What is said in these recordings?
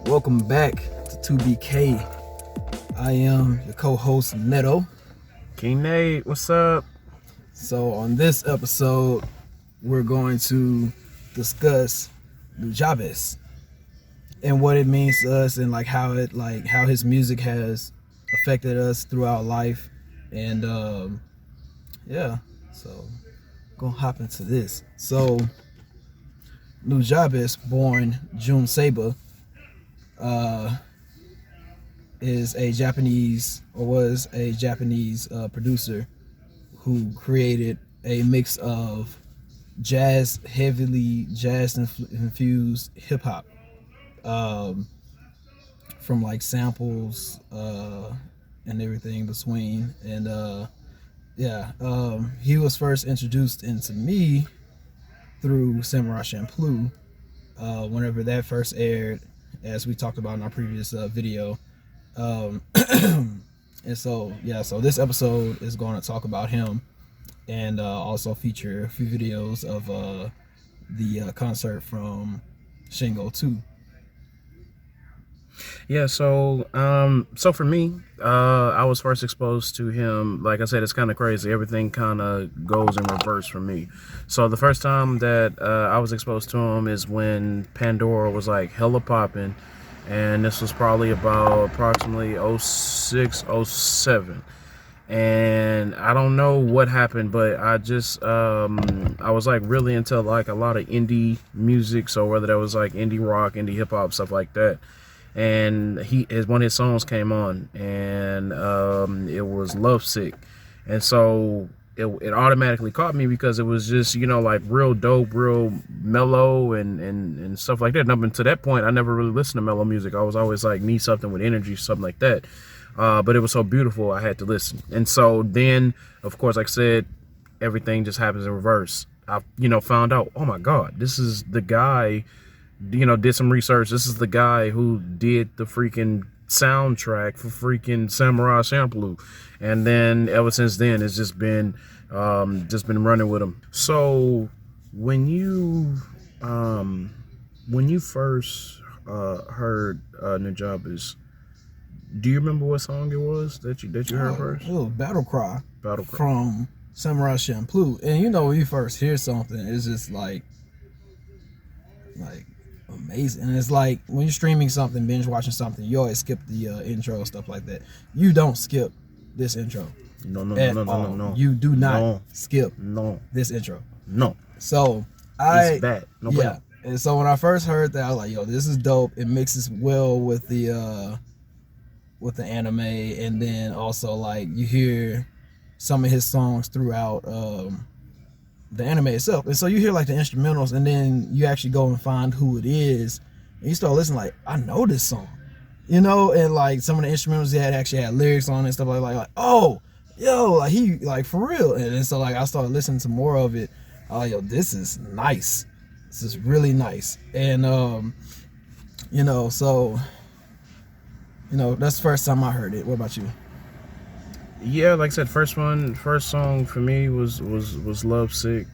Welcome back to 2BK. I am your co-host Neto. King Nate, what's up? So on this episode, we're going to discuss Nujabes and what it means to us, and how his music has affected us throughout life. And so gonna hop into this. So Nujabes, born June Saba, is a Japanese, or was a Japanese producer who created a mix of heavily jazz infused hip hop, from like samples and everything between. And he was first introduced into me through Samurai Champloo, whenever that first aired, as we talked about in our previous video. And so this episode is going to talk about him, and also feature a few videos of the concert from Shingo 2. Yeah, so for me, I was first exposed to him. Like I said, it's kind of crazy. Everything kind of goes in reverse for me. So the first time that I was exposed to him is when Pandora was like hella popping, and this was probably about approximately 06, 07. And I don't know what happened, but I just I was like really into like a lot of indie music. So whether that was like indie rock, indie hip hop, stuff like that. And one of his songs came on, and it was Lovesick. And so it automatically caught me because it was just, like real dope, real mellow and stuff like that. And up until that point, I never really listened to mellow music. I was always like, need something with energy, something like that. But it was so beautiful, I had to listen. And so then, of course, like I said, everything just happens in reverse. I, found out, oh my God, this is the guy, did some research. This is the guy who did the freaking soundtrack for freaking Samurai Champloo. And then ever since then, it's just been running with him. So when you first heard Nujabes, do you remember what song it was that you heard first? It was Battle Cry from Samurai Champloo. And when you first hear something, it's just like amazing. And it's like when you're streaming something, binge watching something, you always skip the intro, stuff like that. You don't skip this intro. No. You do not skip this intro. No. So it's bad. Yeah. And so when I first heard that, I was like, yo, this is dope. It mixes well with the anime, and then also like you hear some of his songs throughout the anime itself. And so you hear like the instrumentals, and then you actually go and find who it is, and you start listening like, I know this song, and like some of the instrumentals he actually had lyrics on it and stuff like oh, yo, like he like for real. And so like I started listening to more of it. I was like, yo, this is nice. This is really nice. And so that's the first time I heard it. What about you? Yeah, like I said, first song for me was Lovesick.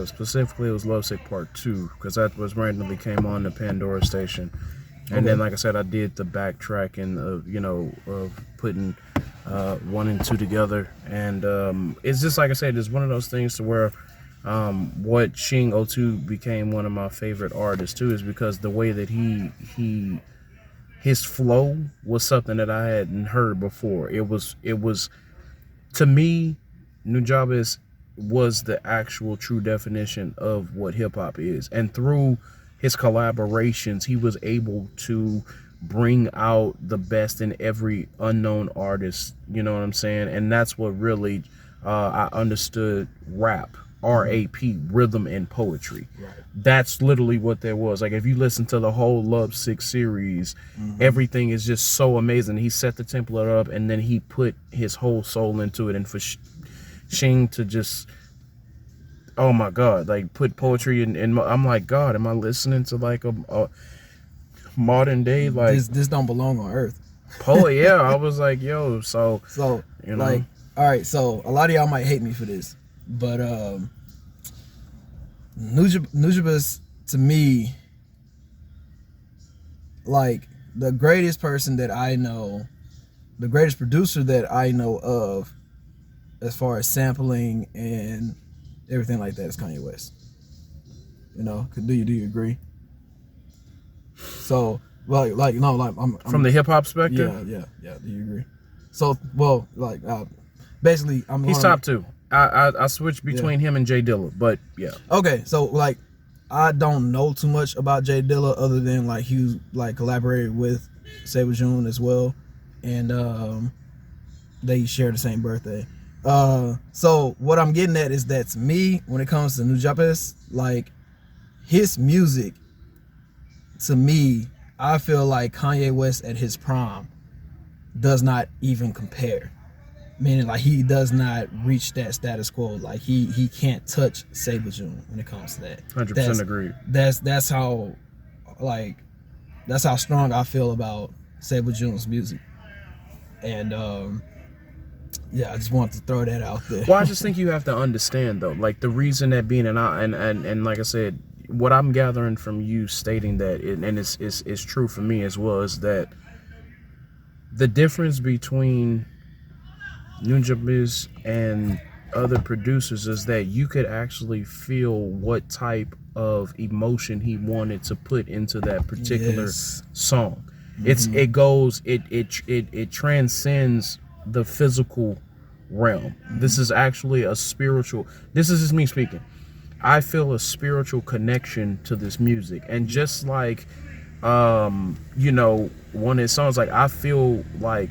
Specifically, it was Lovesick Part 2, because that was randomly came on the Pandora station. And then, like I said, I did the backtracking of putting 1 and 2 together. And it's just, like I said, it's one of those things to where what Shingo 2 became one of my favorite artists too, is because the way that his flow was something that I hadn't heard before. It was to me, Nujabes was the actual true definition of what hip hop is. And through his collaborations, he was able to bring out the best in every unknown artist, you know what I'm saying? And that's what really I understood rap. RAP, rhythm and poetry. Right. That's literally what there was. Like if you listen to the whole Lovesick series, everything is just so amazing. He set the template up, and then he put his whole soul into it. And for Shing to just, oh my God, like put poetry in, I'm like, God, am I listening to like a modern day like this don't belong on Earth? Poet, yeah. I was like, yo, so like, all right, so a lot of y'all might hate me for this, but Nujabes to me, like the greatest person that I know, the greatest producer that I know of, as far as sampling and everything like that, is Kanye West. You know, do you agree? So like no, like I'm From the hip hop spectrum, yeah. Do you agree? So well, like basically, he's top two. I switch between him and Jay Dilla, but yeah. Okay, so like I don't know too much about Jay Dilla other than like he like collaborated with Sabre June as well, and they share the same birthday. So what I'm getting at is that to me, when it comes to Nujabes, like his music, to me, I feel like Kanye West at his prime does not even compare. Meaning, like, he does not reach that status quo. Like, he can't touch Sabre June when it comes to that. 100% agree. That's how, like, that's how strong I feel about Sabre June's music. And yeah, I just wanted to throw that out there. Well, I just think you have to understand though, like the reason that being and like I said, what I'm gathering from you stating that, and it's true for me as well, is that the difference between Nujabes and other producers is that you could actually feel what type of emotion he wanted to put into that particular song. It transcends the physical realm. This is actually a spiritual. This is just me speaking. I feel a spiritual connection to this music, and just like you know, one of his songs, like I feel like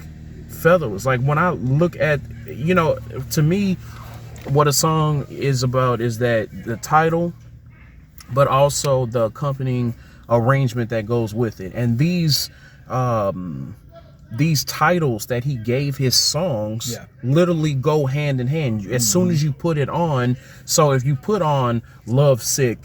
feathers. Like when I look at, you know, to me, what a song is about is that the title, but also the accompanying arrangement that goes with it. And these titles that he gave his songs literally go hand in hand. As soon as you put it on, so if you put on Love Sick,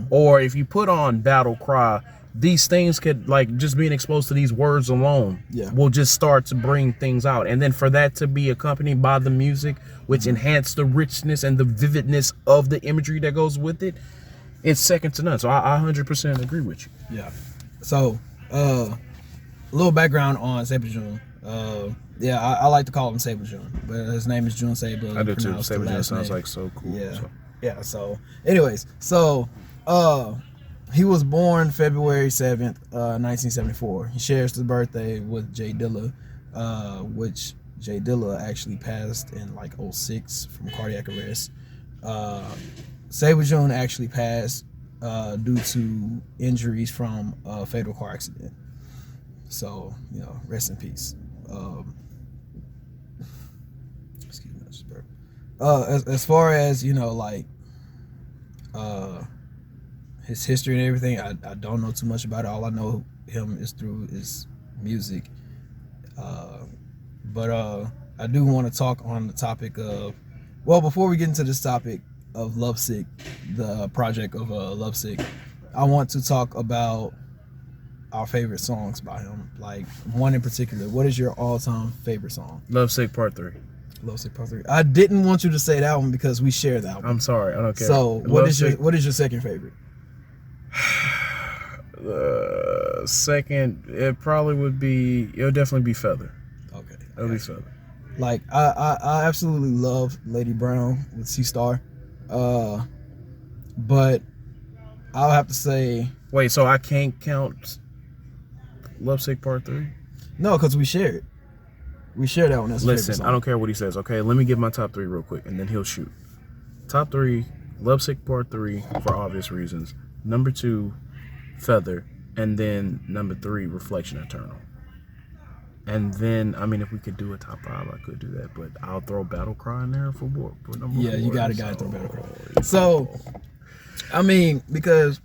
or if you put on Battle Cry, these things could, like, just being exposed to these words alone will just start to bring things out. And then for that to be accompanied by the music, which enhance the richness and the vividness of the imagery that goes with it, it's second to none. So I 100% agree with you. Yeah. So a little background on Sabre June. Yeah, I like to call him Sabre June, but his name is June Sabre. I do too. Sabre June sounds like so cool. Yeah. So anyways, he was born February 7th, 1974. He shares the birthday with Jay Dilla, which Jay Dilla actually passed in like 06 from cardiac arrest. Sabre June actually passed due to injuries from a fatal car accident. So, you know, rest in peace. Excuse me, just burp. As far as, you know, like his history and everything, I don't know too much about it. All I know him is through his music. But I do want to talk on the topic of, well, before we get into this topic of Lovesick, the project of Lovesick, I want to talk about our favorite songs by him. Like one in particular. What is your all-time favorite song? Lovesick Part 3. Lovesick Part 3. I didn't want you to say that one because we share that one. I'm sorry, I don't care. So what is your second favorite? Second, it would definitely be Feather. Okay. It'll be Feather. Like I absolutely love Lady Brown with C-Star. But I'll have to say, wait, so I can't count Lovesick Part 3? No, because we share it. We share that one. Listen, I don't care what he says, okay? Let me give my top 3 real quick, and then he'll shoot. Top 3, Lovesick Part 3, for obvious reasons. Number 2, Feather. And then number 3, Reflection Eternal. And then, I mean, if we could do a top 5, I could do that. But I'll throw Battle Cry in there for number 4. Yeah, you gotta throw Battle Cry. So, I mean, because,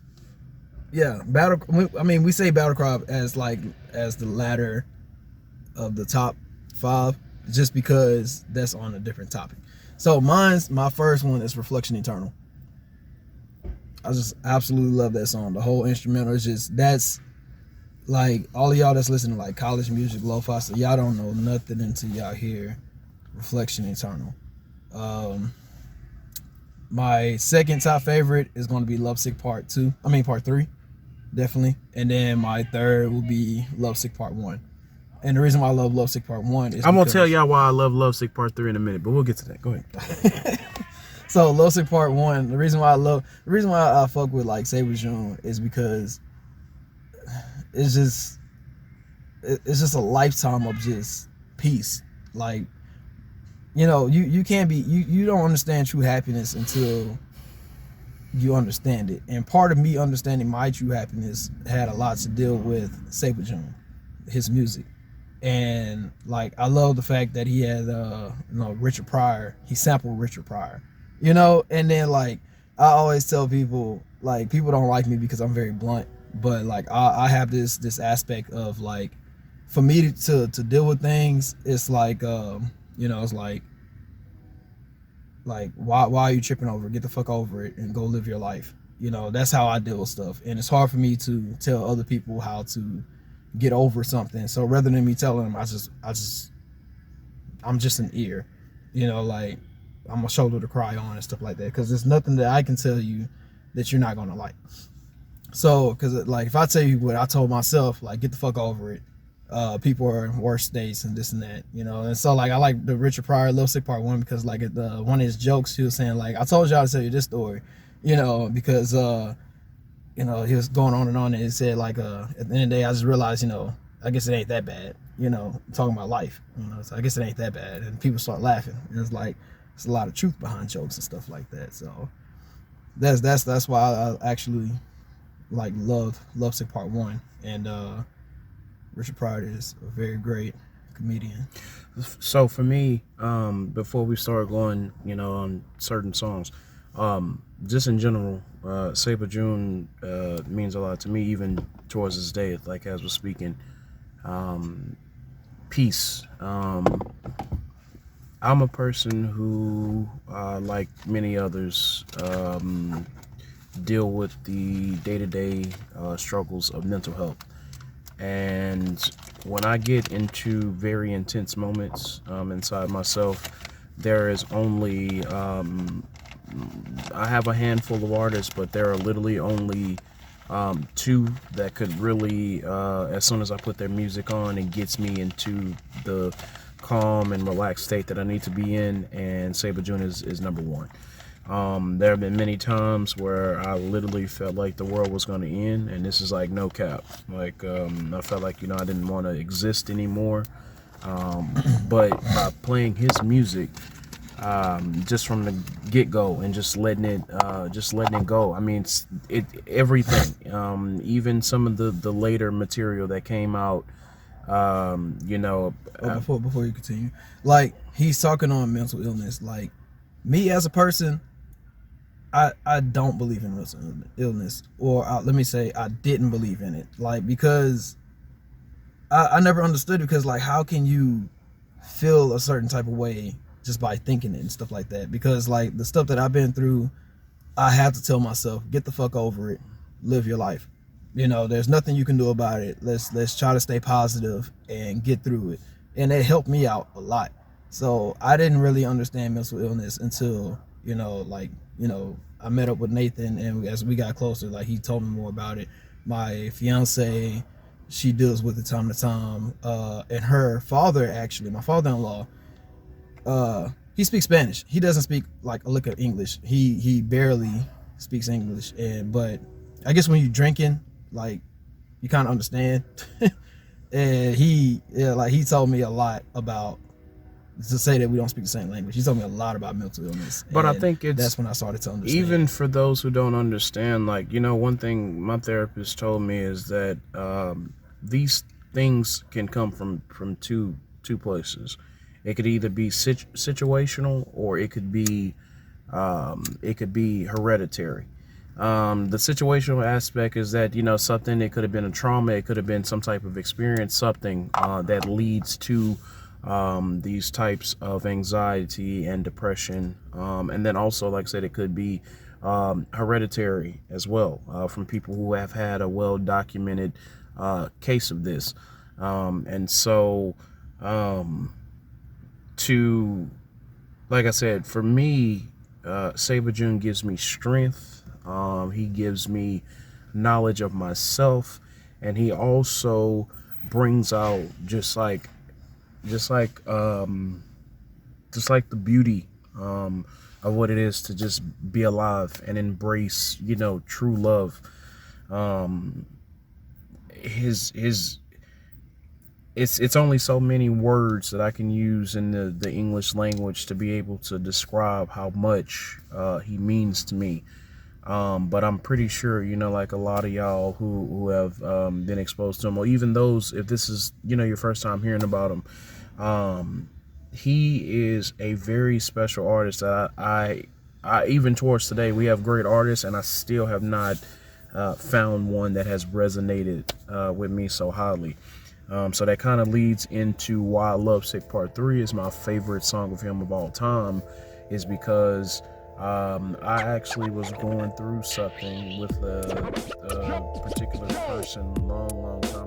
yeah, we say Battle Cry as the ladder of the top 5, just because that's on a different topic. So my first one is Reflection Eternal. I just absolutely love that song. The whole instrumental is just, that's like, all of y'all that's listening to like college music, lo-fi, so y'all don't know nothing until y'all hear Reflection Eternal. My second top favorite is going to be Lovesick Part 3, definitely. And then my third will be Lovesick Part One. And the reason why I love Lovesick Part One is I'm gonna tell because y'all why I love Lovesick Part 3 in a minute, but we'll get to that. Go ahead. so Lovesick Part One. The reason why I fuck with like Sabre June is because it's just it's just a lifetime of just peace. Like, you know, you can't be you don't understand true happiness until you understand it. And part of me understanding my true happiness had a lot to deal with Sabre June, his music. And like I love the fact that he had Richard Pryor. He sampled Richard Pryor. You know, and then like I always tell people, like, people don't like me because I'm very blunt, but like I have this aspect of like, for me to deal with things, it's like it's like why are you tripping over it? Get the fuck over it and go live your life. You know, that's how I deal with stuff. And it's hard for me to tell other people how to get over something. So rather than me telling them, I'm just an ear. You know, like I'm a shoulder to cry on and stuff like that. Because there's nothing that I can tell you that you're not gonna like. So, because like if I tell you what I told myself, like get the fuck over it. People are in worse states and this and that, you know. And so like I like the Richard Pryor Lovesick Part One because like one of his jokes, he was saying like, I told y'all to tell you this story, you know, because he was going on and he said like at the end of the day I just realized, you know, I guess it ain't that bad, you know, talking about life, you know, so I guess it ain't that bad. And people start laughing, and it's like there's a lot of truth behind jokes and stuff like that. So that's why I actually like Lovesick Part One. And Richard Pryor is a very great comedian. So for me, before we start going, on certain songs, just in general, Sabre June means a lot to me, even towards this day. Like as we're speaking, peace. I'm a person who, like many others, deal with the day-to-day struggles of mental health. And when I get into very intense moments inside myself, there is only I have a handful of artists, but there are literally only two that could really, as soon as I put their music on, it gets me into the calm and relaxed state that I need to be in, and Sabre June is number one. There have been many times where I literally felt like the world was going to end, and this is like no cap. Like I felt like I didn't want to exist anymore. But by playing his music, just from the get-go and just letting it go. I mean, everything. Even some of the later material that came out. Before you continue, like he's talking on mental illness. Like me as a person, I don't believe in mental illness, or let me say I didn't believe in it, like because I never understood it, because like how can you feel a certain type of way just by thinking it and stuff like that? Because like the stuff that I've been through, I have to tell myself, get the fuck over it, live your life. You know, there's nothing you can do about it. Let's try to stay positive and get through it. And it helped me out a lot. So I didn't really understand mental illness until, I met up with Nathan, and as we got closer, like he told me more about it. My fiance, she deals with it time to time. And her father, actually, my father-in-law, he speaks Spanish. He doesn't speak like a lick of English. He barely speaks English, but I guess when you're drinking, like you kind of understand. And he told me a lot about, to say that we don't speak the same language. He told me a lot about mental illness. But I think that's when I started to understand. Even for those who don't understand, like, one thing my therapist told me is that these things can come from two places. It could either be situational, or it could be hereditary. The situational aspect is that, something, it could have been a trauma, it could have been some type of experience, something that leads to these types of anxiety and depression. And then also, like I said, it could be hereditary as well, from people who have had a well-documented case of this. And so, like I said, for me, Sabre June gives me strength. He gives me knowledge of myself, and he also brings out just like the beauty of what it is to just be alive and embrace, true love. Um, his it's only so many words that I can use in the English language to be able to describe how much he means to me. But I'm pretty sure, like a lot of y'all who have been exposed to him, or even those, if this is, your first time hearing about him, he is a very special artist that I even towards today, we have great artists, and I still have not found one that has resonated with me so highly. So that kind of leads into why Lovesick Part 3 is my favorite song of him of all time, is because I actually was going through something with a particular person long time